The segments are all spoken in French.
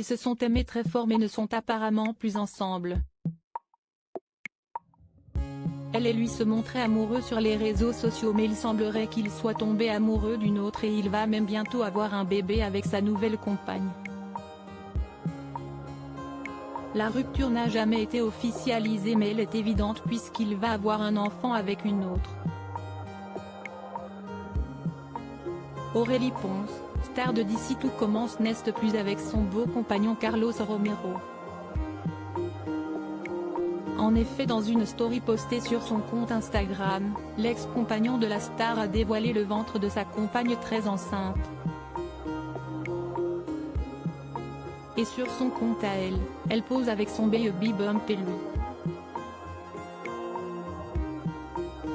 Ils se sont aimés très fort mais ne sont apparemment plus ensemble. Elle et lui se montraient amoureux sur les réseaux sociaux mais il semblerait qu'il soit tombé amoureux d'une autre et il va même bientôt avoir un bébé avec sa nouvelle compagne. La rupture n'a jamais été officialisée mais elle est évidente puisqu'il va avoir un enfant avec une autre. Aurélie Pons, star de D'ici tout commence n'est plus avec son beau compagnon Carlos Romero. En effet, dans une story postée sur son compte Instagram, l'ex-compagnon de la star a dévoilé le ventre de sa compagne très enceinte. Et sur son compte à elle, elle pose avec son baby bump et lui.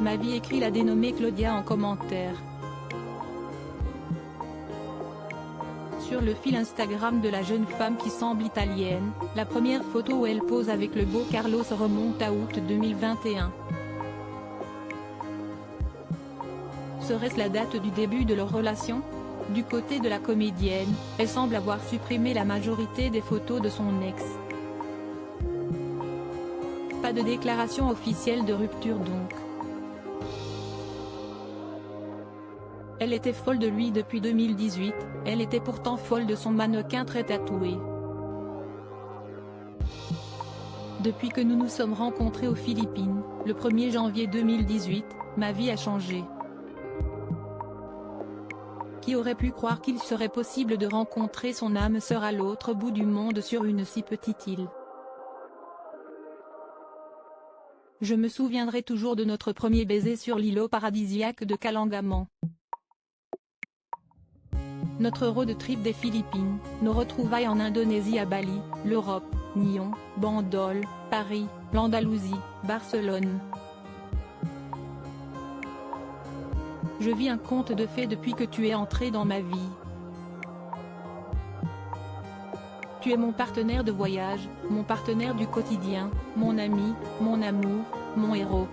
Ma vie, écrit la dénommée Claudia en commentaire. Sur le fil Instagram de la jeune femme qui semble italienne, la première photo où elle pose avec le beau Carlos remonte à août 2021. Serait-ce la date du début de leur relation? Du côté de la comédienne, elle semble avoir supprimé la majorité des photos de son ex. Pas de déclaration officielle de rupture donc. Elle était folle de lui depuis 2018, elle était pourtant folle de son mannequin très tatoué. Depuis que nous nous sommes rencontrés aux Philippines, le 1er janvier 2018, ma vie a changé. Qui aurait pu croire qu'il serait possible de rencontrer son âme sœur à l'autre bout du monde sur une si petite île? Je me souviendrai toujours de notre premier baiser sur l'îlot paradisiaque de Kalangaman. Notre road trip des Philippines, nos retrouvailles en Indonésie à Bali, l'Europe, Nyon, Bandol, Paris, l'Andalousie, Barcelone. Je vis un conte de fées depuis que tu es entré dans ma vie. Tu es mon partenaire de voyage, mon partenaire du quotidien, mon ami, mon amour, mon héros.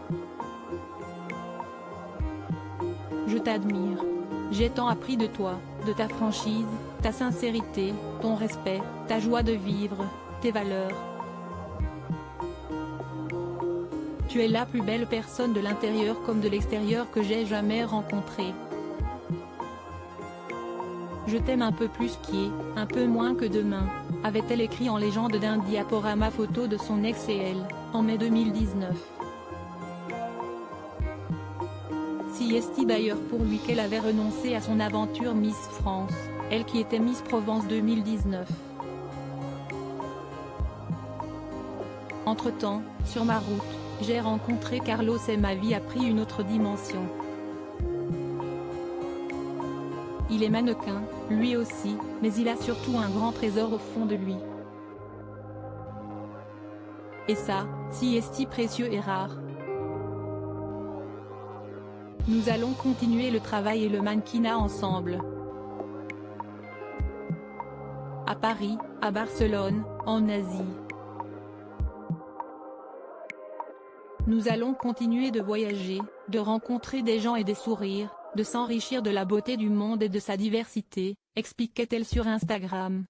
Je t'admire. J'ai tant appris de toi, de ta franchise, ta sincérité, ton respect, ta joie de vivre, tes valeurs. Tu es la plus belle personne de l'intérieur comme de l'extérieur que j'ai jamais rencontrée. Je t'aime un peu plus qu'hier, un peu moins que demain, avait-elle écrit en légende d'un diaporama photo de son ex et elle, en mai 2019. Si est d'ailleurs pour lui qu'elle avait renoncé à son aventure Miss France, elle qui était Miss Provence 2019. Entre-temps, sur ma route, j'ai rencontré Carlos et ma vie a pris une autre dimension. Il est mannequin, lui aussi, mais il a surtout un grand trésor au fond de lui. Et ça, si est précieux et rare. Nous allons continuer le travail et le mannequinat ensemble. À Paris, à Barcelone, en Asie. Nous allons continuer de voyager, de rencontrer des gens et des sourires, de s'enrichir de la beauté du monde et de sa diversité, expliquait-elle sur Instagram.